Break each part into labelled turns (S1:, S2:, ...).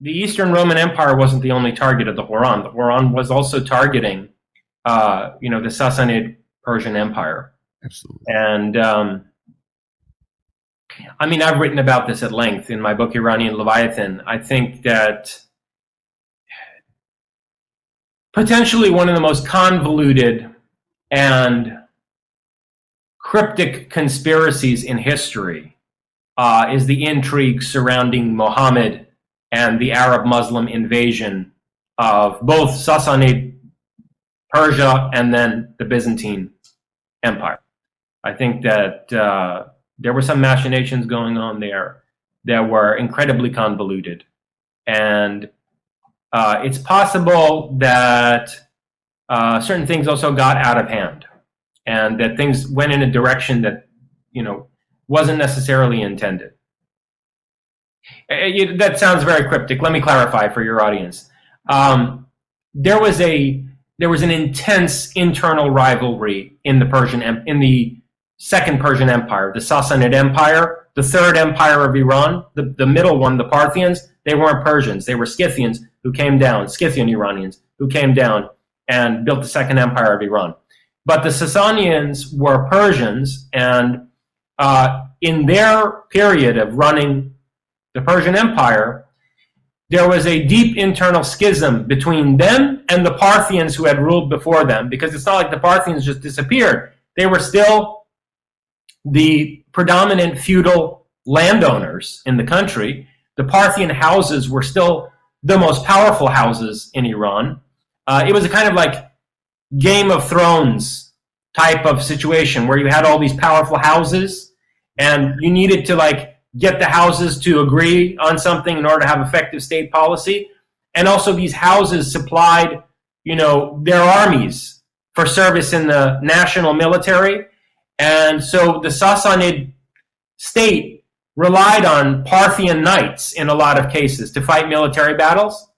S1: the Eastern Roman Empire wasn't the only target of the Quran. The Quran was also targeting, the Sassanid Persian Empire.
S2: Absolutely.
S1: And I mean, I've written about this at length in my book, Iranian Leviathan. I think that potentially one of the most convoluted and cryptic conspiracies in history is the intrigue surrounding Muhammad and the Arab-Muslim invasion of both Sassanid Persia and then the Byzantine Empire. I think that there were some machinations going on there that were incredibly convoluted. And it's possible that certain things also got out of hand and that things went in a direction that, wasn't necessarily intended. That sounds very cryptic. Let me clarify for your audience. There was an intense internal rivalry in the Second Persian Empire, the Sassanid Empire, the Third Empire of Iran, the middle one, the Parthians. They weren't Persians; they were Scythians who came down, Scythian Iranians who came down and built the Second Empire of Iran. But the Sasanians were Persians, and in their period of running the Persian Empire, there was a deep internal schism between them and the Parthians who had ruled before them, because it's not like the Parthians just disappeared. They were still the predominant feudal landowners in the country. The Parthian houses were still the most powerful houses in Iran. It was a kind of like Game of Thrones type of situation where you had all these powerful houses and you needed to get the houses to agree on something in order to have effective state policy. And also these houses supplied, their armies for service in the national military. And so the Sassanid state relied on Parthian knights in a lot of cases to fight military battles.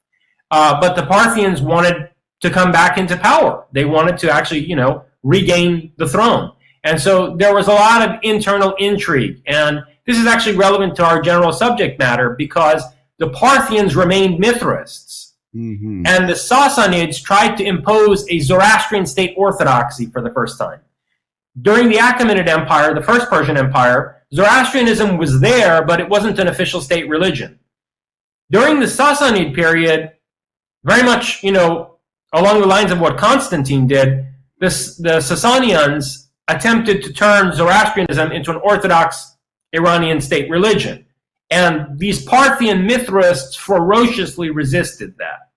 S1: But the Parthians wanted to come back into power. They wanted to actually, regain the throne. And so there was a lot of internal intrigue. And this is actually relevant to our general subject matter because the Parthians remained Mithraists. Mm-hmm. And the Sassanids tried to impose a Zoroastrian state orthodoxy for the first time. During the Achaemenid Empire, the First Persian Empire, Zoroastrianism was there, but it wasn't an official state religion. During the Sassanid period, very much, along the lines of what Constantine did, the Sasanians attempted to turn Zoroastrianism into an Orthodox Iranian state religion. And these Parthian Mithraists ferociously resisted that.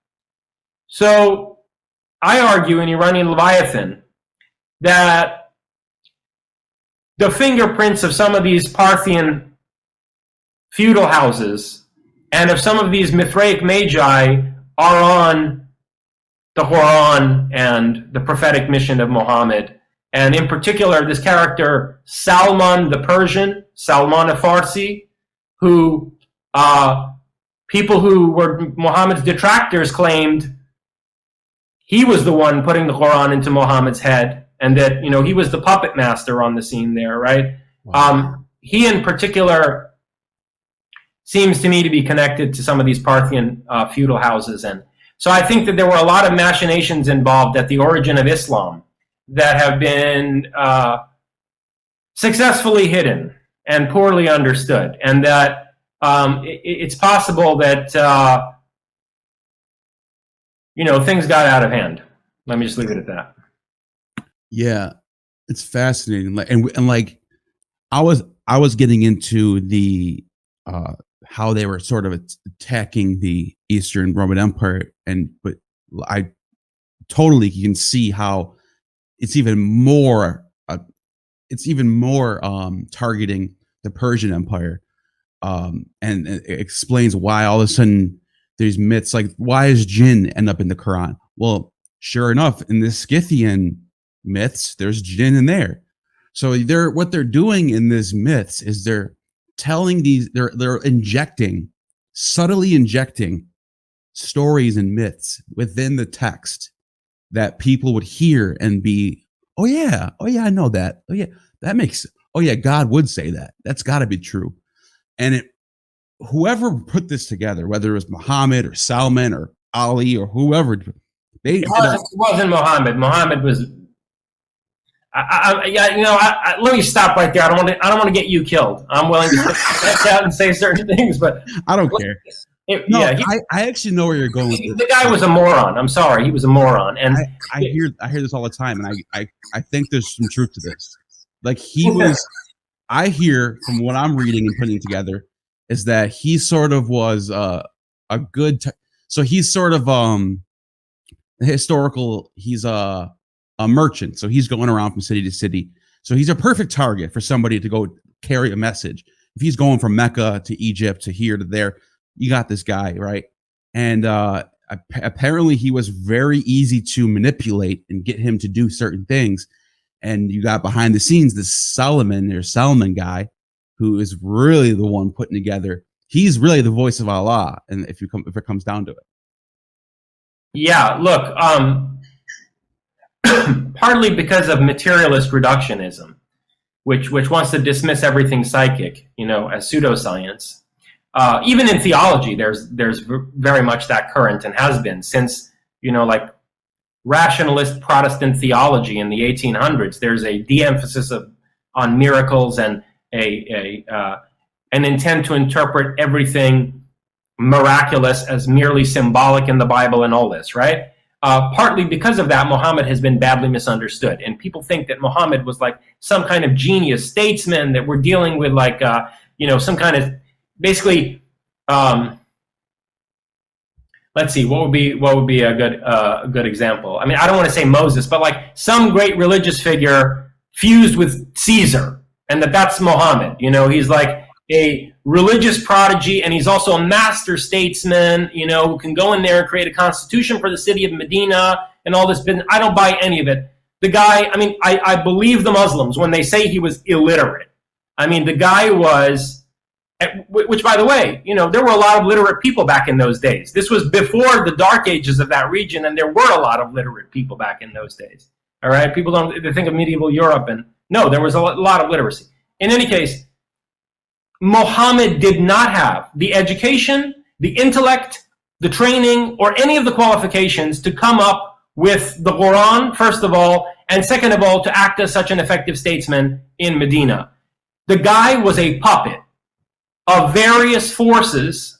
S1: So I argue in Iranian Leviathan that the fingerprints of some of these Parthian feudal houses and of some of these Mithraic magi are on the Quran and the prophetic mission of Muhammad. And in particular, this character, Salman the Persian, Salman Al-Farsi, who people who were Muhammad's detractors claimed he was the one putting the Quran into Muhammad's head, and that, he was the puppet master on the scene there, right? Wow. He in particular seems to me to be connected to some of these Parthian feudal houses. And so I think that there were a lot of machinations involved at the origin of Islam that have been successfully hidden and poorly understood, and that it's possible that things got out of hand. Let me just leave it at that.
S2: Yeah, it's fascinating, and I was getting into the how they were sort of attacking the Eastern Roman Empire, but I totally can see how it's even more targeting the Persian Empire, and it explains why all of a sudden there's myths like, why does jinn end up in the Quran? Well, sure enough, in the Scythian myths, there's jinn in there. So what they're doing in these myths is they're subtly injecting stories and myths within the text that people would hear and be, oh yeah, I know that. Oh yeah, that makes, oh yeah, God would say that. That's got to be true. And whoever put this together, whether it was Muhammad or Salman or Ali or whoever,
S1: it wasn't Muhammad. Muhammad was. Let me stop right there. I don't want to get you killed. I'm willing to step out and say certain things, but
S2: I don't care. I actually know where you're going with this.
S1: The guy was a moron. I'm sorry, he was a moron. And
S2: I hear this all the time, and I think there's some truth to this. Like he was, I hear from what I'm reading and putting together is that he sort of was a good. So he's sort of historical. He's a merchant, so he's going around from city to city. So he's a perfect target for somebody to go carry a message. If he's going from Mecca to Egypt to here to there, you got this guy, right? And apparently he was very easy to manipulate and get him to do certain things. And you got behind the scenes this Salman guy, who is really the one putting together. He's really the voice of Allah, and if it comes down to it. Yeah,
S1: look, partly because of materialist reductionism, which wants to dismiss everything psychic, as pseudoscience. Even in theology, there's very much that current, and has been since, like rationalist Protestant theology in the 1800s. There's a de-emphasis on miracles and an intent to interpret everything miraculous as merely symbolic in the Bible and all this, right? Partly because of that, Muhammad has been badly misunderstood, and people think that Muhammad was like some kind of genius statesman, that we're dealing with like some kind of basically. Let's see, what would be a good example? I mean, I don't want to say Moses, but like some great religious figure fused with Caesar, and that's Muhammad. He's like a religious prodigy, and he's also a master statesman, who can go in there and create a constitution for the city of Medina and all this business. I don't buy any of it. The guy, I mean, I believe the Muslims when they say he was illiterate. I mean, the guy was, which by the way, there were a lot of literate people back in those days. This was before the dark ages of that region, and there were a lot of literate people back in those days. All right, people they think of medieval Europe, and no, there was a lot of literacy. In any case, Muhammad did not have the education, the intellect, the training, or any of the qualifications to come up with the Qur'an, first of all, and second of all, to act as such an effective statesman in Medina. The guy was a puppet of various forces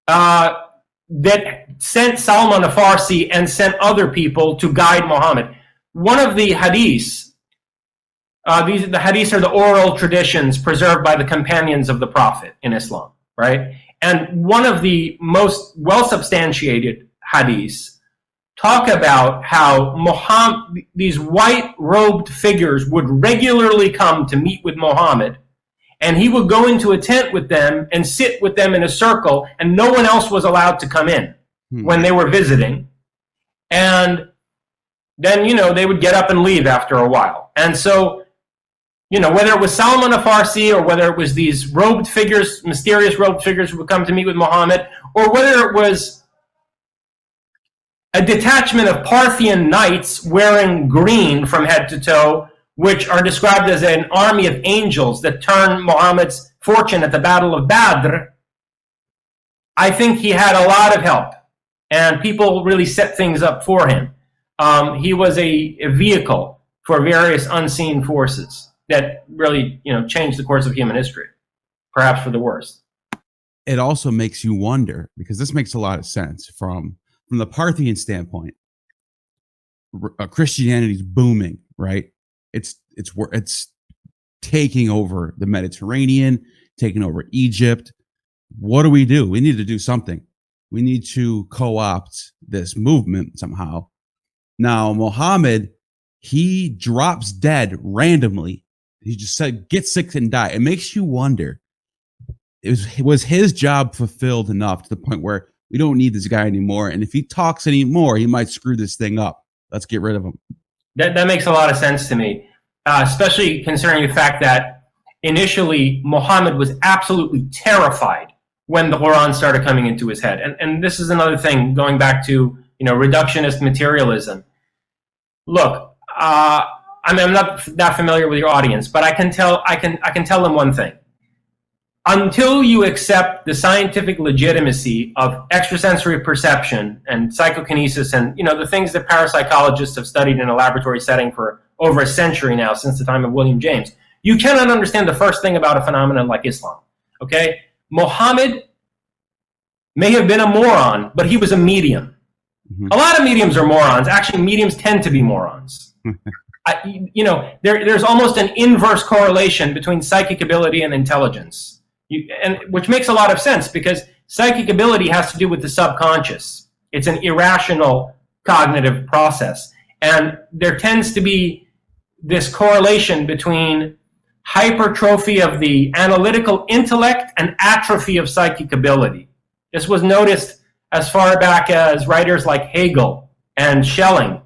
S1: that sent Salman Al-Farsi and sent other people to guide Muhammad. One of the hadiths, the hadiths are the oral traditions preserved by the companions of the Prophet in Islam, right? And one of the most well-substantiated hadiths talk about how Muhammad, these white-robed figures would regularly come to meet with Muhammad, and he would go into a tent with them and sit with them in a circle, and no one else was allowed to come in when they were visiting. And then, they would get up and leave after a while. And so, whether it was Salman Al-Farsi or whether it was these robed figures, mysterious robed figures who would come to meet with Muhammad, or whether it was a detachment of Parthian knights wearing green from head to toe, which are described as an army of angels that turned Muhammad's fortune at the Battle of Badr, I think he had a lot of help, and people really set things up for him. He was a vehicle for various unseen forces that really, changed the course of human history, perhaps for the worse.
S2: It also makes you wonder, because this makes a lot of sense from the Parthian standpoint. Christianity's booming, right? It's taking over the Mediterranean, taking over Egypt. What do? We need to do something. We need to co-opt this movement somehow. Now, Muhammad, he drops dead randomly. He just said, get sick and die. It makes you wonder, was his job fulfilled enough to the point where we don't need this guy anymore? And if he talks anymore, he might screw this thing up. Let's get rid of him.
S1: That makes a lot of sense to me, especially considering the fact that initially Muhammad was absolutely terrified when the Quran started coming into his head. And this is another thing, going back to reductionist materialism. Look, I'm not that familiar with your audience, but I can tell them one thing. until you accept the scientific legitimacy of extrasensory perception and psychokinesis and, you know, the things that parapsychologists have studied in a laboratory setting for over a century now, since the time of William James, you cannot understand the first thing about a phenomenon like Islam. Okay? Muhammad may have been a moron, but he was a medium. Mm-hmm. A lot of mediums are morons. Actually, mediums tend to be morons. You know, there's almost an inverse correlation between psychic ability and intelligence. Which makes a lot of sense, because psychic ability has to do with the subconscious. It's an irrational cognitive process. And there tends to be this correlation between hypertrophy of the analytical intellect and atrophy of psychic ability. This was noticed as far back as writers like Hegel and Schelling,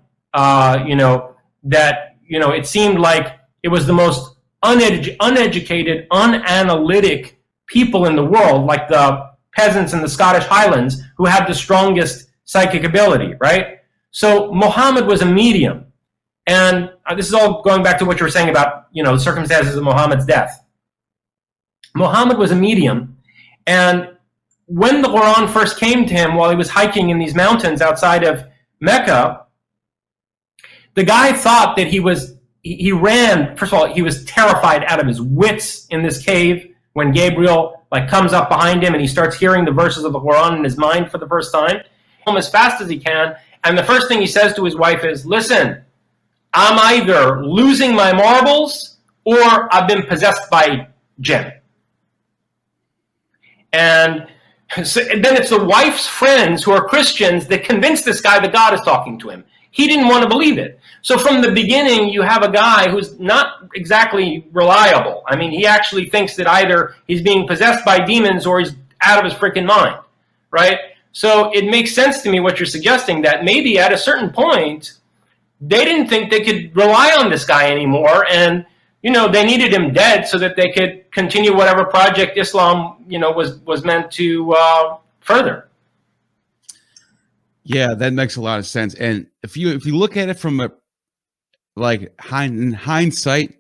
S1: you know, that, you know, it seemed like it was the most uneducated, unanalytic people in the world, like the peasants in the Scottish Highlands, who had the strongest psychic ability, right? So Muhammad was a medium. And this is all going back to what you were saying about, you know, the circumstances of Muhammad's death. Muhammad was a medium. And when the Quran first came to him while he was hiking in these mountains outside of Mecca, the guy thought that he ran, first of all, he was terrified out of his wits in this cave when Gabriel like comes up behind him and he starts hearing the verses of the Quran in his mind for the first time. As fast as he can, and the first thing he says to his wife is, listen, I'm either losing my marbles or I've been possessed by jinn. And then it's the wife's friends who are Christians that convince this guy that God is talking to him. He didn't want to believe it. So from the beginning, you have a guy who's not exactly reliable. I mean, he actually thinks that either he's being possessed by demons or he's out of his freaking mind, right? So it makes sense to me what you're suggesting, that maybe at a certain point, they didn't think they could rely on this guy anymore, and, you know, they needed him dead so that they could continue whatever project Islam, you know, was meant to further.
S2: Yeah, that makes a lot of sense. And if you look at it from a in hindsight,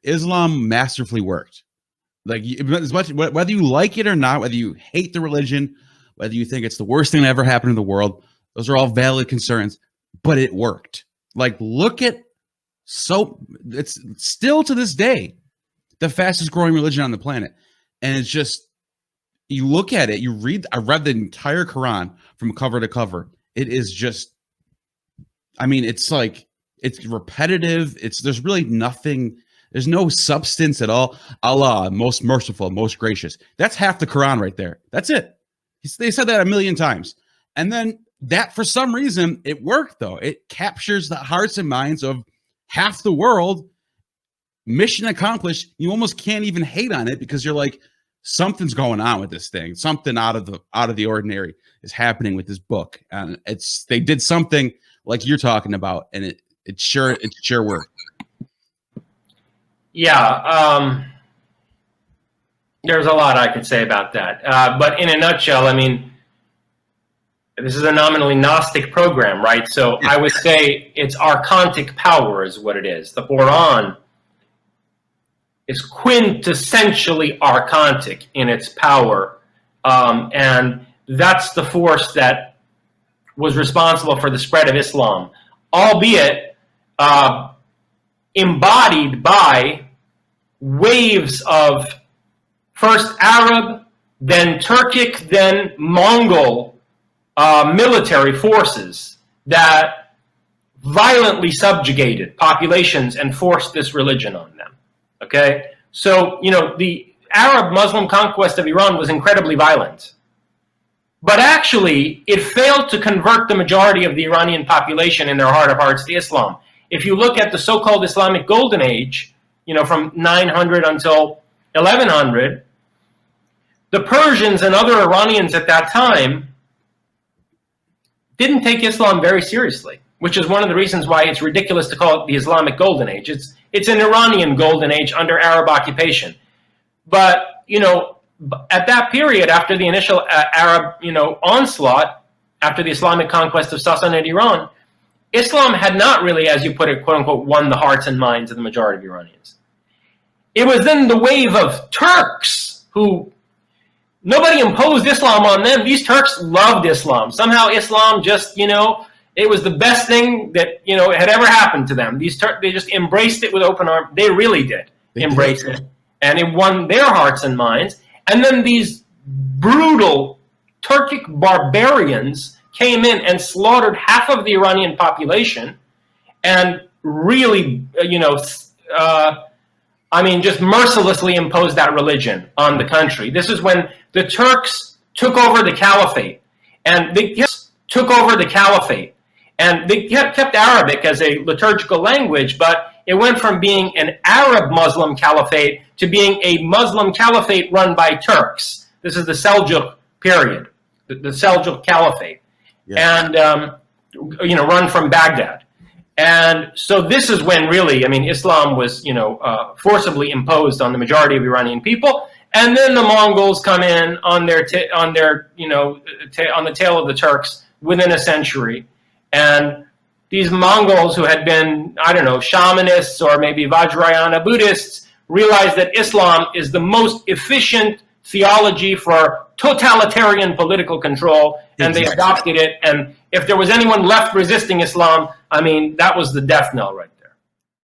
S2: Islam masterfully worked. Like, as much, whether you like it or not, whether you hate the religion, whether you think it's the worst thing that ever happened in the world, those are all valid concerns. But it worked. Like, look at, so it's still to this day the fastest growing religion on the planet, and it's just, you look at it, I read the entire Quran from cover to cover. It is just, I mean, it's like, it's repetitive. There's really nothing, there's no substance at all. Allah, most merciful, most gracious. That's half the Quran right there. That's it. They said that a million times. And then that, for some reason, it worked though. It captures the hearts and minds of half the world. Mission accomplished. You almost can't even hate on it, because you're like, something's going on with this thing. Something out of the ordinary is happening with this book. And they did something like you're talking about, and it sure worked.
S1: Yeah, there's a lot I could say about that. But in a nutshell, I mean, this is a nominally Gnostic program, right? So I would say its archontic power is what it is. The Quran is quintessentially archontic in its power. And that's the force that was responsible for the spread of Islam, albeit embodied by waves of first Arab, then Turkic, then Mongol military forces that violently subjugated populations and forced this religion on them. Okay? So, you know, the Arab Muslim conquest of Iran was incredibly violent. But actually, it failed to convert the majority of the Iranian population in their heart of hearts to Islam. If you look at the so-called Islamic Golden Age, you know, from 900 until 1100, the Persians and other Iranians at that time didn't take Islam very seriously, which is one of the reasons why it's ridiculous to call it the Islamic Golden Age. It's an Iranian Golden Age under Arab occupation. But, you know, at that period, after the initial Arab, you know, onslaught, after the Islamic conquest of Sassanid Iran, Islam had not really, as you put it, quote unquote, won the hearts and minds of the majority of Iranians. It was then the wave of Turks who nobody imposed Islam on them. These Turks loved Islam. Somehow Islam just, it was the best thing that, had ever happened to them. These Turks, they just embraced it with open arms. They really did embrace it. And it won their hearts and minds. And then these brutal Turkic barbarians came in and slaughtered half of the Iranian population and really, just mercilessly imposed that religion on the country. This is when the Turks took over the caliphate, and they kept Arabic as a liturgical language, but it went from being an Arab Muslim caliphate to being a Muslim caliphate run by Turks. This is the Seljuk period, the Seljuk Caliphate, and run from Baghdad. And so this is when really, Islam was, forcibly imposed on the majority of Iranian people. And then the Mongols come in on the tail of the Turks within a century. And these Mongols who had been, shamanists or maybe Vajrayana Buddhists realized that Islam is the most efficient theology for totalitarian political control, and they adopted it. And if there was anyone left resisting Islam, that was the death knell right